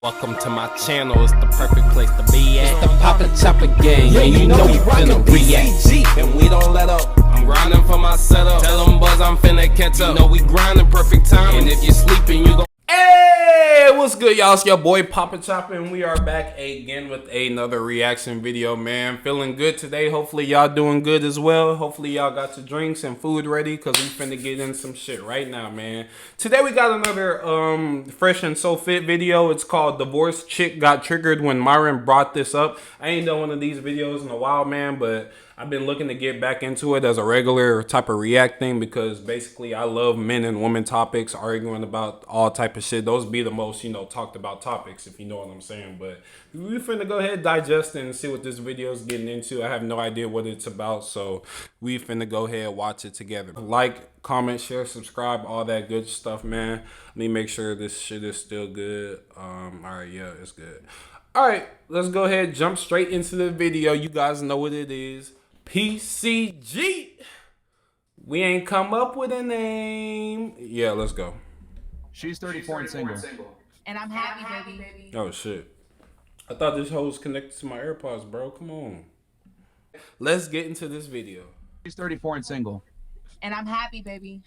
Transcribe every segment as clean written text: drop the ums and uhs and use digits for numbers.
Welcome to my channel, it's the perfect place to be at. It's the Papa Chopper gang, and you know we finna react. And we don't let up, I'm grinding for my setup. Tell them buzz I'm finna catch up. You know we grinding perfect time, and if you're sleeping you gon' Hey, what's good y'all? It's your boy Papa Chopper, and we are back again with another reaction video, man. Feeling good today. Hopefully y'all doing good as well. Hopefully y'all got your drinks and food ready, because we finna get in some shit right now, man. Today we got another Fresh and So Fit video. It's called Divorced Chick Got Triggered When Myron Brought This Up. I ain't done one of these videos in a while, man, but I've been looking to get back into it as a regular type of react thing, because basically I love men and women topics, arguing about all type of shit. Those be the most, talked about topics, if you know what I'm saying. But we finna go ahead, digest and see what this video is getting into. I have no idea what it's about, so we finna go ahead and watch it together. Like, comment, share, subscribe, all that good stuff, man. Let me make sure this shit is still good. All right, yeah, it's good. All right, let's go ahead, jump straight into the video. You guys know what it is. PCG. We ain't come up with a name. Yeah, let's go. She's 34 and single. And I'm happy, baby. Oh, shit. I thought this hoe was connected to my AirPods, bro. Come on. Let's get into this video. She's 34 and single. And I'm happy, baby.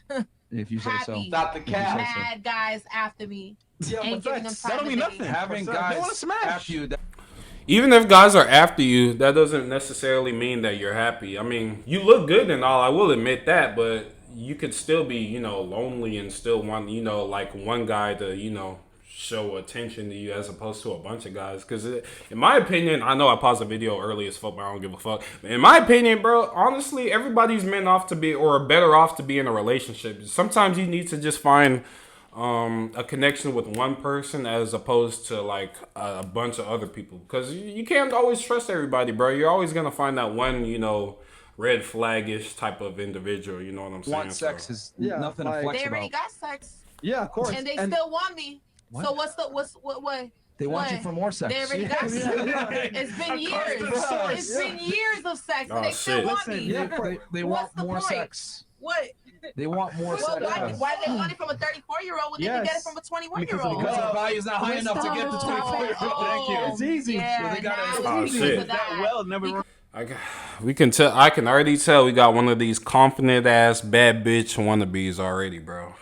If you say so. Stop the cat. Mad guys after me. Ain't giving them time That don't mean to nothing. date. Having They wanna guys smash. after you. Even if guys are after you, that doesn't necessarily mean that you're happy. I mean, you look good and all, I will admit that, but you could still be, lonely and still want, like one guy to, show attention to you as opposed to a bunch of guys. Because in my opinion, I know I paused the video early as fuck, but I don't give a fuck. In my opinion, bro, honestly, everybody's meant off to be, or better off to be in a relationship. Sometimes you need to just find a connection with one person as opposed to like a bunch of other people, because you can't always trust everybody, bro. You're always gonna find that one, red flagish type of individual. You know what I'm saying? Want sex is Yeah, nothing like- to flex They already about. got sex. Yeah, of course. And they still want me. What? So what? They want you what? for more sex. They already got sex. It's been years. It's been years of sex. Oh, And they still shit. want me. Yeah. They What's want the more point? sex. What? They want more Well, sex. why they want it from a 34-year-old when they can get it Yes. from a 21-year-old? Because the value's not high enough to get the 24-year-old. Thank you. It's easy. Yeah, So they gotta- now Oh, it's shit. easy for that. never. I can already tell we got one of these confident ass bad bitch wannabes already, bro.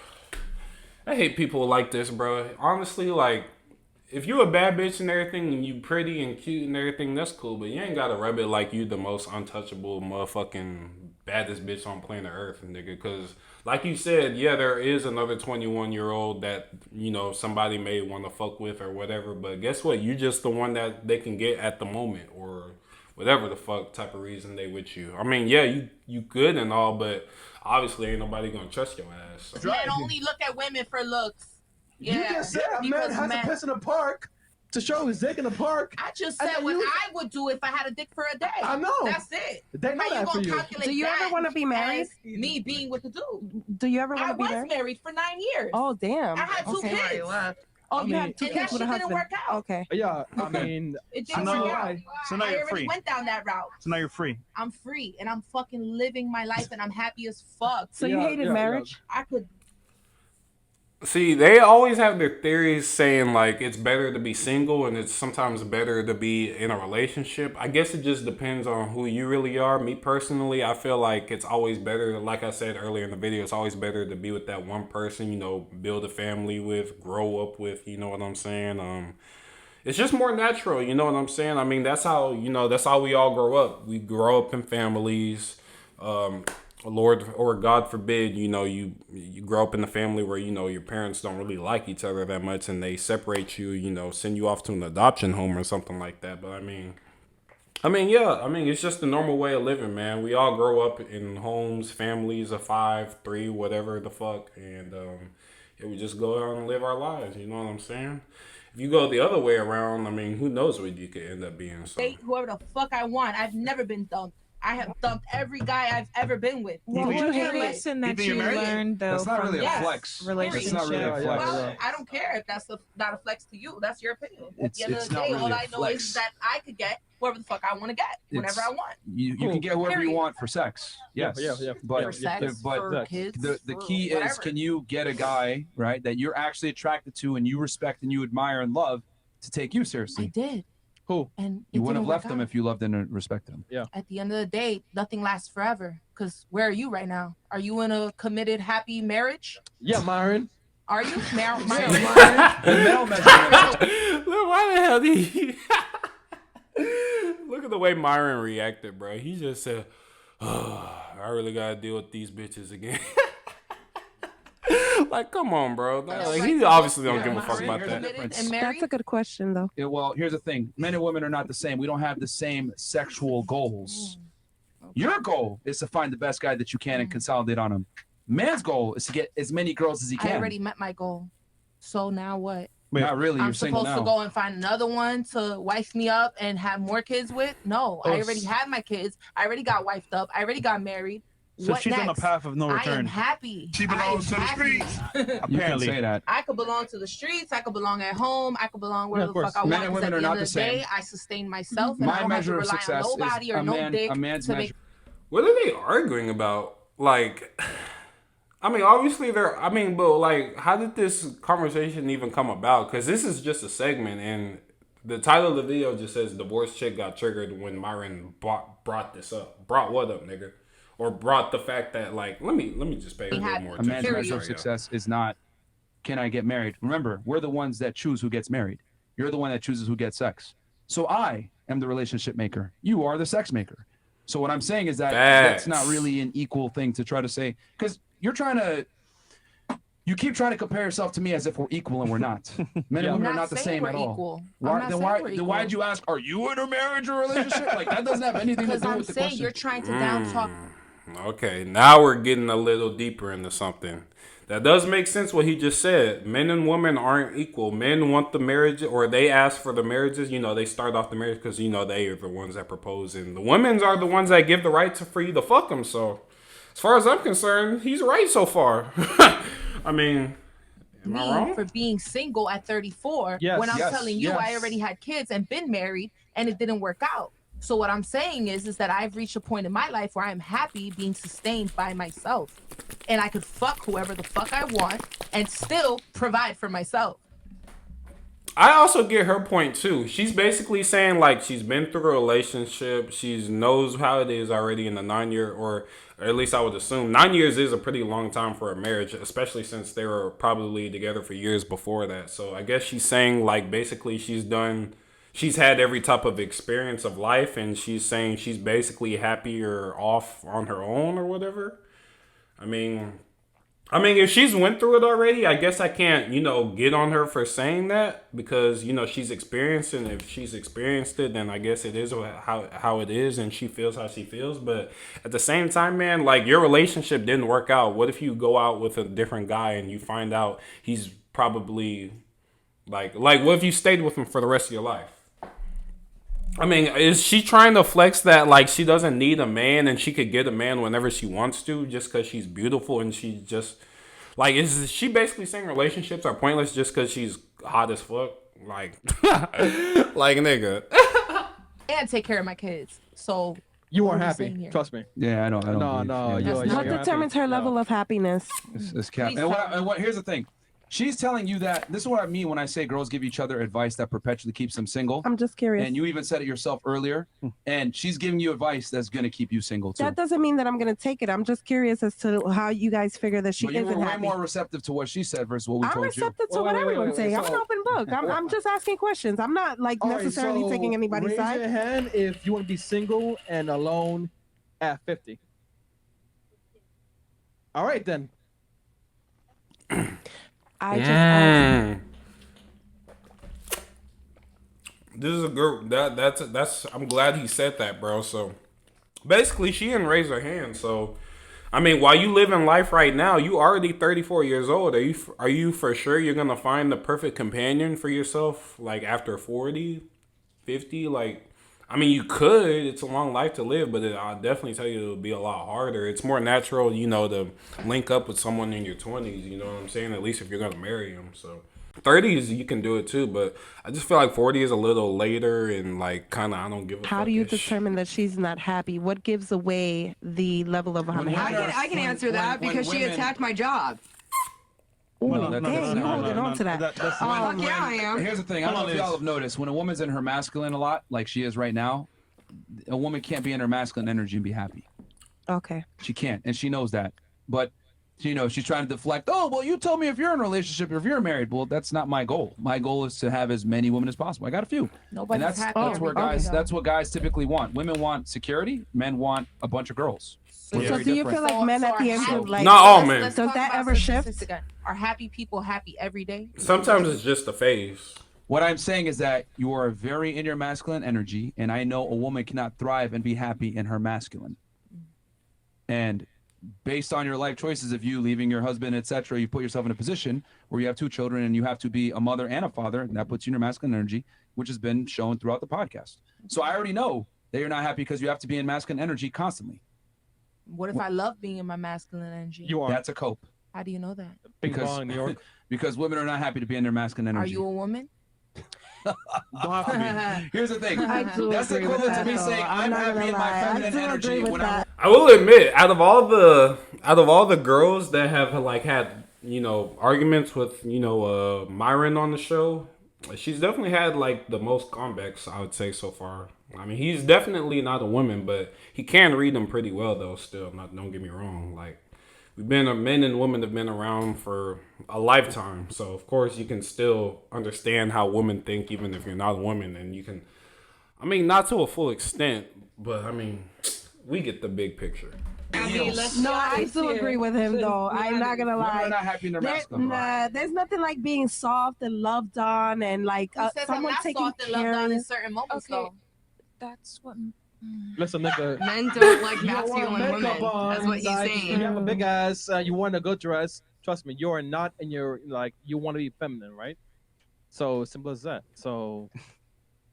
I hate people like this, bro. Honestly, like, if you a bad bitch and everything, and you pretty and cute and everything, that's cool. But you ain't gotta rub it like you the most untouchable motherfucking baddest bitch on planet Earth, nigga. Because, like you said, yeah, there is another 21-year-old that, somebody may want to fuck with or whatever. But guess what? You just the one that they can get at the moment, or whatever the fuck type of reason they with you. I mean, yeah, you good and all, but obviously ain't nobody gonna trust your ass. So. Men only look at women for looks. You Yeah. just said a man because has to piss in a park to show his dick in the park. I just And said then what you- I would do if I had a dick for a day. I know. That's it. They know How you that for gonna you. calculate Do you that ever want to be married? as me being with the dude? Do you ever I want to be was married? married for 9 years. Oh, damn. I had two Okay. kids. Oh, you I had two mean- and kids with a that shit didn't husband. work out. Okay. Yeah, I mean, It I didn't know work out. why. So now I you're already free. went down that route. So now you're free. I'm free and I'm fucking living my life and I'm happy as fuck. So you Yeah, hated yeah, marriage? I could. See, they always have their theories saying like it's better to be single and it's sometimes better to be in a relationship. I guess it just depends on who you really are. Me personally, I feel like it's always better, like I said earlier in the video, it's always better to be with that one person, build a family with, grow up with, you know what I'm saying? It's just more natural, you know what I'm saying? I mean, that's how we all grow up. We grow up in families. Lord or God forbid, you grow up in a family where, your parents don't really like each other that much and they separate you, send you off to an adoption home or something like that. But yeah, it's just the normal way of living, man. We all grow up in homes, families of 5, 3, whatever the fuck. And yeah, we just go out and live our lives, you know what I'm saying? If you go the other way around, who knows what you could end up being. So. Date whoever the fuck I want. I've never been dumped. I have dumped every guy I've ever been with. What think was you- the Period. lesson that think you you're married? learned, though, That's not from really a Yes. flex. relationship? That's not really a flex. Well, I don't care if that's not a flex to you. That's your opinion. At It's- the end it's of the not day, really all a I know flex. is that I could get whoever the fuck I want to get whenever It's- I want. You can get whoever you Period. want for sex. Yes. Yeah. But, For sex, but for kids, the for key is, whatever. can you get a guy, right, that you're actually attracted to and you respect and you admire and love, to take you I seriously. did. Who? And You it wouldn't have didn't left work them out. if you loved and respected them. At the end of the day, nothing lasts forever. Because where are you right now? Are you in a committed, happy marriage? Yeah, Myron. Are you? Myron? The male measurement. Look, why the hell did he? Look at the way Myron reacted, bro. He just said, oh, I really gotta deal with these bitches again. Like, come on, bro. Like, he obviously don't give a fuck about that. Committed and married? That's a good question, though. Yeah, well, here's the thing. Men and women are not the same. We don't have the same sexual goals. Your goal is to find the best guy that you can and consolidate on him. Man's goal is to get as many girls as he I can. already met my goal. So now what? Not really. You're I'm single supposed now. to go and find another one to wife me up and have more kids with? No, I already had my kids. I already got wifed up. I already got married. So What she's on a next? path of no I am return. happy. She belongs to the streets. You can Apparently. say that. I could belong to the streets. I could belong at home. I could belong wherever of the fuck course. I Men want. and 'Cause women at are the not end the of the day, same. I sustain myself, and I My don't have to measure of rely success on is nobody or a no man. dick A man's to measure. make. What are they arguing about? Like, I mean, obviously they're. I mean, but like, how did this conversation even come about? Because this is just a segment, and the title of the video just says "Divorce chick got triggered when Myron brought this up." Brought what up, nigga? Or brought the fact that like, let me just pay a little more A man's attention. measure of success is not, can I get married? Remember, we're the ones that choose who gets married. You're the one that chooses who gets sex. So I am the relationship maker. You are the sex maker. So what I'm saying is that that's not really an equal thing to try to say, because you keep trying to compare yourself to me as if we're equal and we're not. Men and women are not the same at all. Then why did you ask, are you in a marriage or relationship? Like, that doesn't have anything to Because do I'm with the saying question. you're trying to down talk. Okay, now we're getting a little deeper into something. That does make sense what he just said. Men and women aren't equal. Men want the marriage, or they ask for the marriages. You know, they start off the marriage because, you know, they are the ones that propose. And the women's are the ones that give the right for you to fuck them. So, as far as I'm concerned, he's right so far. I mean, am I wrong? For being single at 34 Yes, when I'm yes, telling you I yes. already had kids and been married and it didn't work out. So what I'm saying is that I've reached a point in my life where I'm happy being sustained by myself, and I could fuck whoever the fuck I want and still provide for myself. I also get her point too. She's basically saying like she's been through a relationship. She knows how it is already in the 9 year, or at least I would assume 9 years is a pretty long time for a marriage, especially since they were probably together for years before that. So I guess she's saying like basically she's had every type of experience of life, and she's saying she's basically happier off on her own or whatever. I mean, if she's went through it already, I guess I can't, get on her for saying that because, she's experienced, and if she's experienced it, then I guess it is how it is, and she feels how she feels. But at the same time, man, like, your relationship didn't work out. What if you go out with a different guy and you find out he's probably like what if you stayed with him for the rest of your life? I mean, is she trying to flex that, like, she doesn't need a man and she could get a man whenever she wants to just because she's beautiful and she just, like, is she basically saying relationships are pointless just because she's hot as fuck? Like, like, nigga. And take care of my kids. So You what weren't are we happy. saying here? Trust me. Yeah, I don't. No, believe- no, yeah. you're What happy. determines her level of happiness? It's cap. Please And tell me. here's the thing. She's telling you that this is what I mean when I say girls give each other advice that perpetually keeps them single. I'm just curious. And you even said it yourself earlier. And she's giving you advice that's going to keep you single too. That doesn't mean that I'm going to take it. I'm just curious as to how you guys figure that she But you were isn't way happy. more receptive to what she said versus what we I'm told receptive to Wait, what wait, wait, everyone's wait, saying. I'm an so- open book. I'm just asking questions. I'm not like All right, necessarily so taking anybody's raise side. your hand if you want to be single and alone at 50. All right then. I just asked. This is a good. That's. I'm glad he said that, bro. So basically, she didn't raise her hand. So, I mean, while you live in life right now, you already 34 years old. Are you for sure you're gonna find the perfect companion for yourself? Like after 40, 50, like. I mean, you could. It's a long life to live, but I'll definitely tell you it'll be a lot harder. It's more natural, to link up with someone in your 20s. You know what I'm saying? At least if you're gonna marry them. So 30s, you can do it too, but I just feel like 40 is a little later and like kind of I don't give a fuck. How do you determine that she's not happy? What gives away the level of When unhappiness? women- I can answer that when because she women- attacked my job. Ooh, dang, you holding on to that. That's Fuck yeah, I am. Here's the thing. I don't know if y'all have noticed when a woman's in her masculine a lot, like she is right now, a woman can't be in her masculine energy and be happy. Okay. She can't, and she knows that. But she's trying to deflect. Oh, well, you told me if you're in a relationship or if you're married. Well, that's not my goal. My goal is to have as many women as possible. I got a few. Nobody's And happy that's where every day, guys. though. That's what guys typically want. Women want security. Men want a bunch of girls. We're So very do you different. feel like men at the end So- of like? Not all Let's- men. let's Does talk that about ever statistics shift? again. Are happy people happy every day? Sometimes it's just a phase. What I'm saying is that you are very in your masculine energy, and I know a woman cannot thrive and be happy in her masculine. And based on your life choices of you leaving your husband, etc., you put yourself in a position where you have 2 children and you have to be a mother and a father, and that puts you in your masculine energy, which has been shown throughout the podcast. So I already know that you're not happy because you have to be in masculine energy constantly. What if I love being in my masculine energy? You are. That's a cope. How do you know that? Bing because- bong, New York. Because women are not happy to be in their masculine Are energy. you a woman? Don't have to be. Here's the thing. I do That's agree with equivalent to that, me though. saying I'm not happy gonna in my lie. I feminine do energy agree with when I'm that. I will admit, out of all the girls that have like had arguments with Myron on the show, she's definitely had like the most comebacks, I would say, so far. I mean, he's definitely not a woman, but he can read them pretty well though. Still, don't get me wrong. Like men and women have been around for a lifetime, so of course you can still understand how women think, even if you're not a woman, and you can. I mean, not to a full extent, but I mean, we get the big picture. No, I still agree with him though. I'm not gonna Women are lie. not happy in their masculine. There's nothing like being soft and loved on and like Who says I'm someone not taking soft and loved care on of in you. certain moments, Okay. though? That's what Listen, nigga. men don't like You don't want masculine women. makeup on, That's what he's like, saying. You have a big ass. You want a good dress. Trust me, you are not in your you want to be feminine, right? So simple as that. So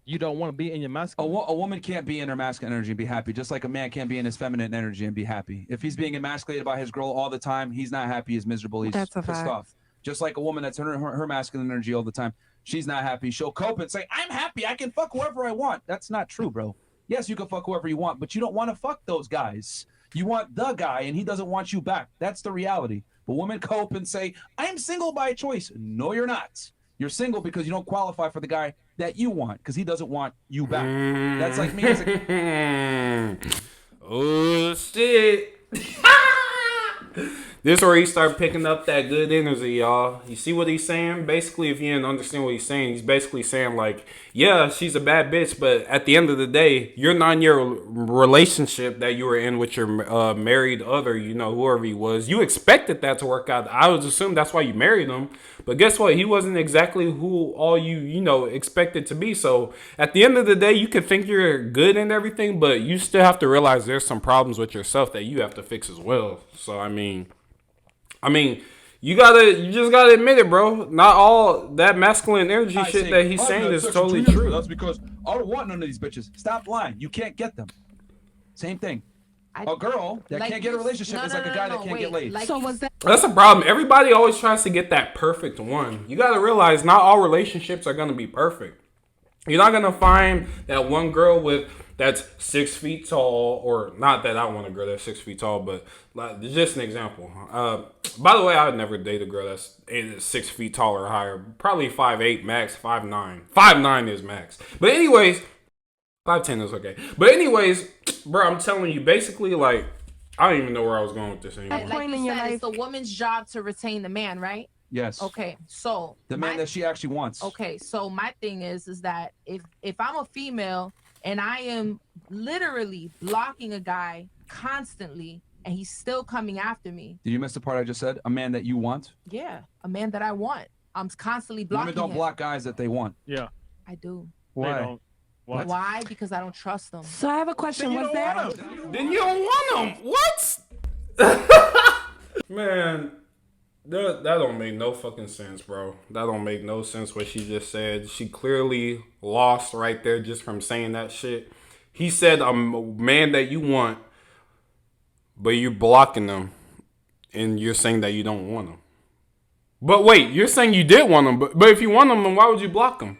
you don't want to be in your A, masculine. a woman can't be in her masculine energy and be happy, just like a man can't be in his feminine energy and be happy. If he's being emasculated by his girl all the time, he's not happy, he's miserable, he's That's a pissed fact. off. Just like a woman that's in her masculine energy all the time, she's not happy. She'll cope and say, I'm happy, I can fuck whoever I want. That's not true, bro. Yes, you can fuck whoever you want, but you don't want to fuck those guys. You want the guy, and he doesn't want you back. That's the reality. But women cope and say, I'm single by choice. No, you're not. You're single because you don't qualify for the guy that you want, because he doesn't want you back. That's like me as a Oh shit. This is where he start picking up that good energy, y'all. You see what he's saying? Basically, if you didn't understand what he's saying, he's basically saying like, yeah, she's a bad bitch, but at the end of the day, you're not in your relationship that you were in with your married other, whoever he was. You expected that to work out. I would assume that's why you married him. But guess what? He wasn't exactly who all you expected to be. So at the end of the day, you can think you're good and everything, but you still have to realize there's some problems with yourself that you have to fix as well. So I mean, you just gotta admit it, bro. Not all that masculine energy shit that he's saying is totally true. That's because I don't want none of these bitches. Stop lying. You can't get them. Same thing. A girl that Like can't get a you- relationship no, is no, like a no, guy no, that can't wait. get laid. Like So you- was that? That's a problem. Everybody always tries to get that perfect one. You gotta realize not all relationships are gonna be perfect. You're not gonna find that one girl that's 6 feet tall, or not that I want a girl that's 6 feet tall, but like, just an example. By the way, I would never date a girl that's 6 feet tall or higher. Probably 5'8", max 5'9". 5'9" is max. But anyways, 5'10" is okay. But anyways, bro, I'm telling you, basically, like, I don't even know where I was going with this anymore. like Point in you your said, life. it's the woman's job to retain the man, right? Yes. Okay, so The man that she actually wants. Okay, so my thing is that if I'm a female and I am literally blocking a guy constantly and he's still coming after me, Did you miss the part I just said? A man that you want? yeah, a man that I want, I'm constantly blocking Women don't him. block guys that they want. Yeah. I do. They don't. What? Why? Because I don't trust them. So I have a question. Was that? Then you don't want them. What? Man, that don't make no fucking sense, bro. That don't make no sense what she just said. She clearly lost right there just from saying that shit. He said a man that you want, but you're blocking them, and you're saying that you don't want them. But wait, you're saying you did want them, but if you want them, then why would you block them?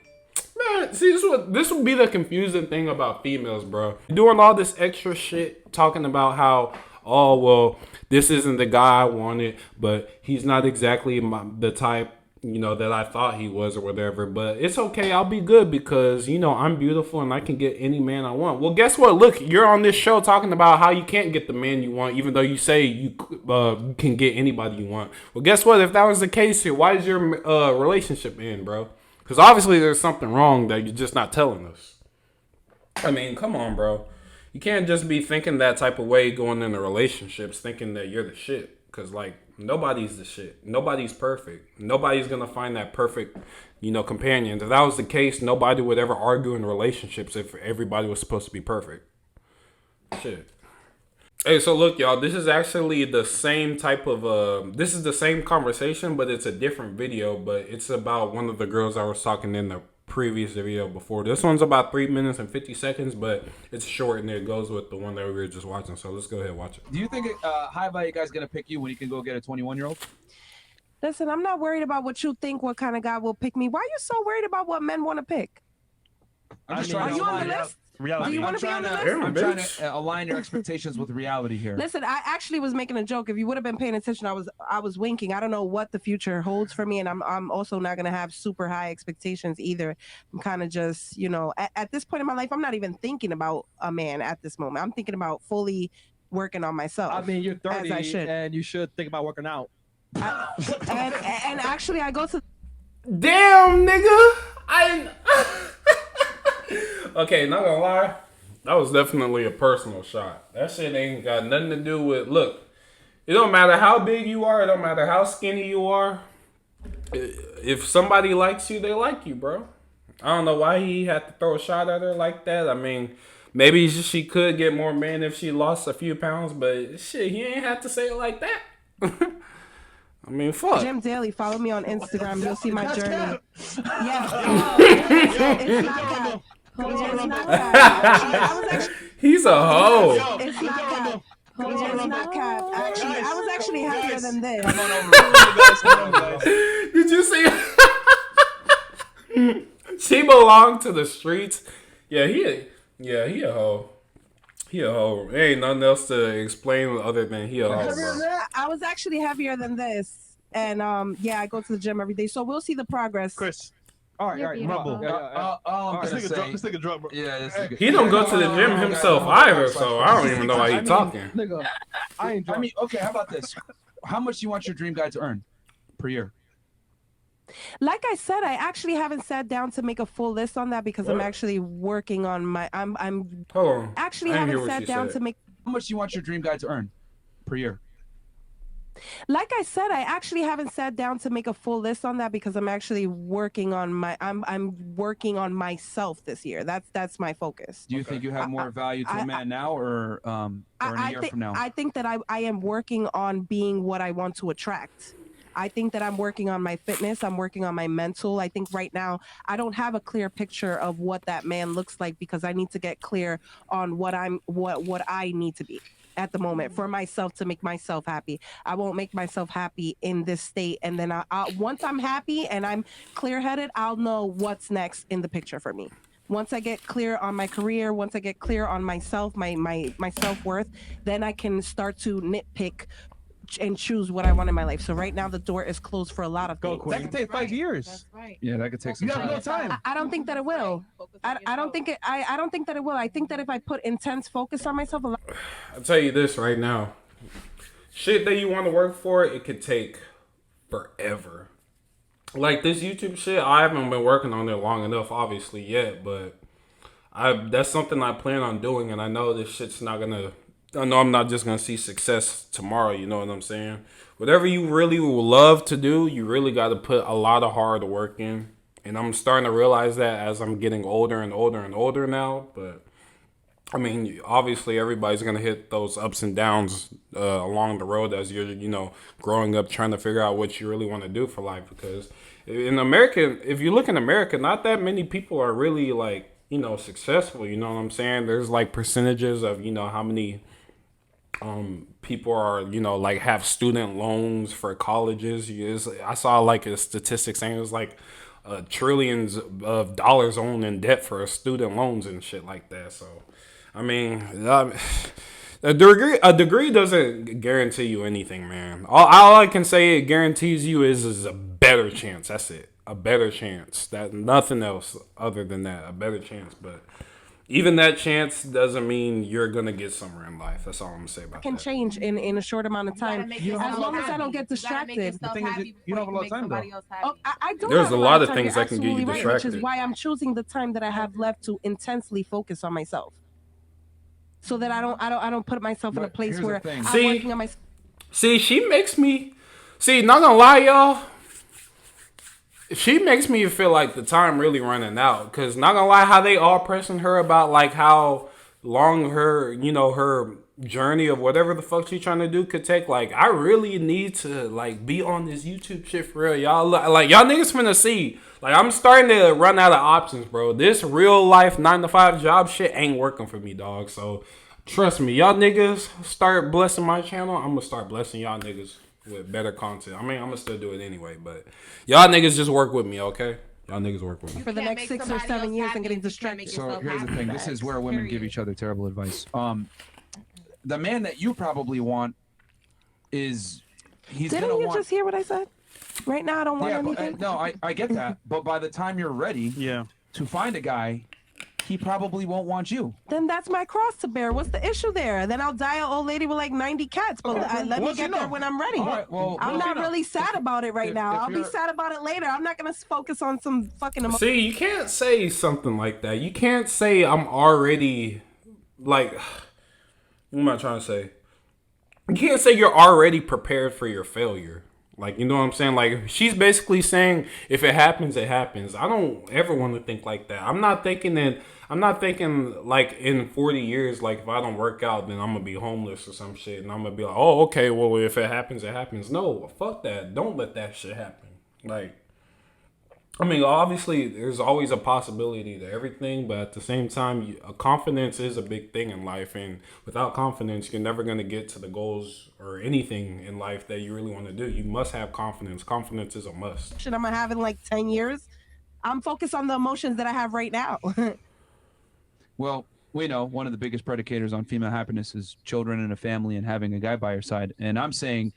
Man, see, this would be the confusing thing about females, bro. Doing all this extra shit, talking about how, oh, well, this isn't the guy I wanted, but he's not exactly the type, you know, that I thought he was or whatever. But it's okay. I'll be good because, you know, I'm beautiful and I can get any man I want. Well, guess what? Look, you're on this show talking about how you can't get the man you want, even though you say you can get anybody you want. Well, guess what? If that was the case here, why is your relationship end, bro? Because obviously there's something wrong that you're just not telling us. I mean, come on, bro. You can't just be thinking that type of way going into relationships, thinking that you're the shit. Because, like, nobody's the shit. Nobody's perfect. Nobody's going to find that perfect, you know, companion. If that was the case, nobody would ever argue in relationships if everybody was supposed to be perfect. Shit. Hey, so look, y'all, this is actually the same type of, this is the same conversation, but it's a different video, but it's about one of the girls I was talking in the previous video before. This one's about 3 minutes and 50 seconds, but it's short and it goes with the one that we were just watching. So let's go ahead and watch it. Do you think high value guy's gonna pick you when he can go get a 21-year-old? Listen, I'm not worried about what you think, what kind of guy will pick me. Why are you so worried about what men want to pick? I'm just Are trying you to on the align. list? Reality. Do you I'm want to be on trying the to, list? I'm trying to align your expectations with reality here. Listen, I actually was making a joke. If you would have been paying attention, I was winking. I don't know what the future holds for me, and I'm also not gonna have super high expectations either. I'm kind of just, you know, at this point in my life, I'm not even thinking about a man at this moment. I'm thinking about fully working on myself. I mean, you're 30 I should. and you should think about working out. And actually, I go to. Damn, nigga. Okay, not gonna lie. That was definitely a personal shot. That shit ain't got nothing to do with, look, it don't matter how big you are. It don't matter how skinny you are. If somebody likes you, they like you, bro. I don't know why he had to throw a shot at her like that. I mean, maybe she could get more men if she lost a few pounds, but shit, he ain't have to say it like that. I mean, fuck. Jim Daly, follow me on Instagram. You'll see my journey. Yeah, it's not that. It's not that. He's a hoe. It's not that. It's not cap. Actually, I was actually happier than this. Did you see? She belonged to the streets. Yeah, he a hoe. He a hoe. There ain't nothing else to explain other than he a hoe, bro. I was actually heavier than this, and yeah, I go to the gym every day, so we'll see the progress. Chris, All right, Rumble. All I'm gonna say, This nigga drunk, bro. yeah, this nigga. He don't go to the gym himself either, so I don't even know why he talking. Nigga, I ain't I drunk. mean, okay, how about this? How much do you want your dream guy to earn per year? Like I said, I actually haven't sat down to make a full list on that because I'm actually working on my. I'm Hold on. actually I didn't hear haven't what sat you down said. to make. How much do you want your dream guy to earn per year? Like I said, I actually haven't sat down to make a full list on that because I'm actually working on my. I'm working on myself this year. That's my focus. Do you think you have more value to a man now or in a year from now? I think that I am working on being what I want to attract. I think that I'm working on my fitness. I'm working on my mental. I think right now I don't have a clear picture of what that man looks like because I need to get clear on what I need to be at the moment for myself to make myself happy. I won't make myself happy in this state, and then once I'm happy and I'm clear-headed, I'll know what's next in the picture for me. Once I get clear on my career, once I get clear on myself, my self-worth, then I can start to nitpick and choose what I want in my life. So right now the door is closed for a lot of things. That could take 5 years. That's right. Yeah, that could take some You got no time. time. I don't think that it will. I don't think it. I don't think that it will. I think that if I put intense focus on myself, a lot. I'll tell you this right now. Shit that you want to work for, it could take forever. Like this YouTube shit, I haven't been working on it long enough, obviously, yet, but that's something I plan on doing, and I know this shit's not gonna. I know I'm not just gonna see success tomorrow. You know what I'm saying? Whatever you really love to do, you really got to put a lot of hard work in, and I'm starting to realize that as I'm getting older and older and older now, but. I mean, obviously, everybody's gonna hit those ups and downs along the road as you're, growing up, trying to figure out what you really want to do for life. Because in America, if you look in America, not that many people are really successful. You know what I'm saying? There's like percentages of how many people are have student loans for colleges. I saw like a statistic saying it was like trillions of dollars owned in debt for student loans and shit like that. So. I mean, A degree doesn't guarantee you anything, man. All I can say it guarantees you is a better chance. That's it. A better chance. That nothing else other than that. A better chance. But even that chance doesn't mean you're gonna get somewhere in life. That's all I'm gonna say about Can that. change in a short amount of time, as long as I don't get distracted. The thing is, you don't have a lot of time, though. Oh, I don't. There's have a lot of time. things You're that can get you absolutely right, which distracted. is why I'm choosing the time that I have left to intensely focus on myself, so that I don't put myself in a But place here's the where thing. I'm See? working on my. See, she makes me. See, not gonna lie, y'all. She makes me feel like the time really running out. Cause not gonna lie, how they all pressing her about like how long her, her journey of whatever the fuck she trying to do could take. Like, I really need to like be on this YouTube shit for real, y'all. Like, y'all niggas finna see. Like, I'm starting to run out of options, bro. This real life 9-to-5 job shit ain't working for me, dog. So trust me, y'all niggas start blessing my channel. I'm gonna start blessing y'all niggas with better content. I mean, I'm gonna still do it anyway, but y'all niggas just work with me, okay? Y'all niggas work with me. For the next 6 or 7 years and getting distracted. So here's the thing. This is where women give each other terrible advice. The man that you probably want he's Didn't gonna you want. just hear what I said? Right now, I don't want Yeah, anything. but, no, I get that. But by the time you're ready Yeah. to find a guy, he probably won't want you. Then that's my cross to bear. What's the issue there? Then I'll die an old lady with like 90 cats. But let me get there when I'm ready. All right, well, I'm not really sad about it right now. if I'll be you're- sad about it later. I'm not gonna focus on some fucking emotion. See, you can't say something like that. You can't say I'm already like. What am I trying to say? You can't say you're already prepared for your failure. Like, you know what I'm saying? Like, she's basically saying if it happens, it happens. I don't ever want to think like that. I'm not thinking like in 40 years, like if I don't work out, then I'm gonna be homeless or some shit, and I'm gonna be like, oh, okay, well if it happens, it happens. No, fuck that. Don't let that shit happen. Like, I mean, obviously, there's always a possibility to everything, but at the same time, confidence is a big thing in life, and without confidence, you're never going to get to the goals or anything in life that you really want to do. You must have confidence. Confidence is a must. I'm gonna have in like 10 years. I'm focused on the emotions that I have right now. Well, we know one of the biggest predicators on female happiness is children and a family and having a guy by your side. And I'm saying,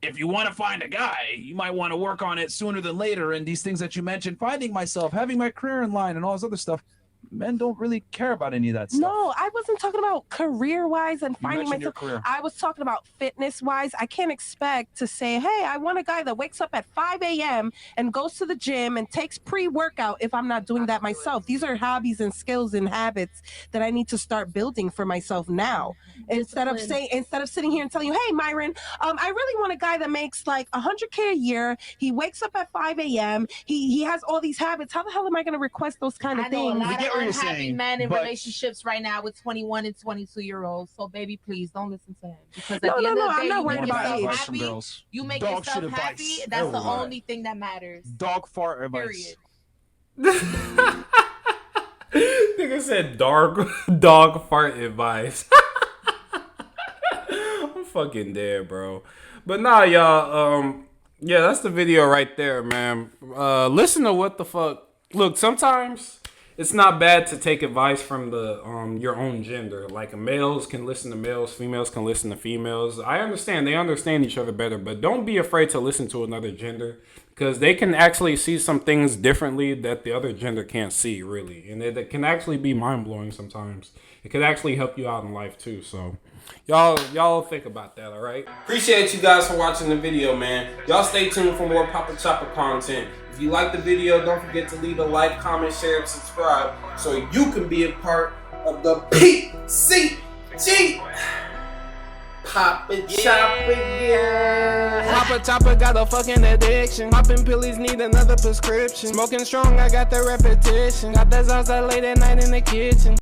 if you want to find a guy, you might want to work on it sooner than later. And these things that you mentioned, finding myself, having my career in line, and all this other stuff, men don't really care about any of that stuff. No, I wasn't talking about career-wise and You finding mentioned your myself. career. I was talking about fitness-wise. I can't expect to say, hey, I want a guy that wakes up at 5 a.m. and goes to the gym and takes pre-workout if I'm not doing that myself. These are hobbies and skills and habits that I need to start building for myself now. Instead of sitting here and telling you, hey, Myron, I really want a guy that makes like $100K a year. He wakes up at 5 a.m. He has all these habits. How the hell am I going to request those kind of I know a things? lot get of what you're unhappy saying, men in but- relationships right now with 21 and 22-year-olds. So, baby, please don't listen to him. Because at No, the no, end no, of the I'm day, not you worried make about yourself age. Advice from happy. girls. You make Dog yourself shit happy. advice. That's the Oh, only thing that matters. Dog fart advice. Period. Nigga said dog fart advice. I'm fucking dead, bro. But nah, y'all. Yeah, that's the video right there, man. Listen to what the fuck. Look, sometimes it's not bad to take advice from the your own gender. Like, males can listen to males, females can listen to females. I understand they understand each other better, but don't be afraid to listen to another gender, because they can actually see some things differently that the other gender can't see, really, and it can actually be mind blowing sometimes. It can actually help you out in life too. So, y'all think about that, all right? Appreciate you guys for watching the video, man. Y'all stay tuned for more Papa Chopper content. If you like the video, don't forget to leave a like, comment, share, and subscribe so you can be a part of the PCG. Papa Chopper, yeah. Papa Chopper got a fucking addiction. Popping pillies need another prescription. Smoking strong, I got the repetition. Got that salsa late at night in the kitchen.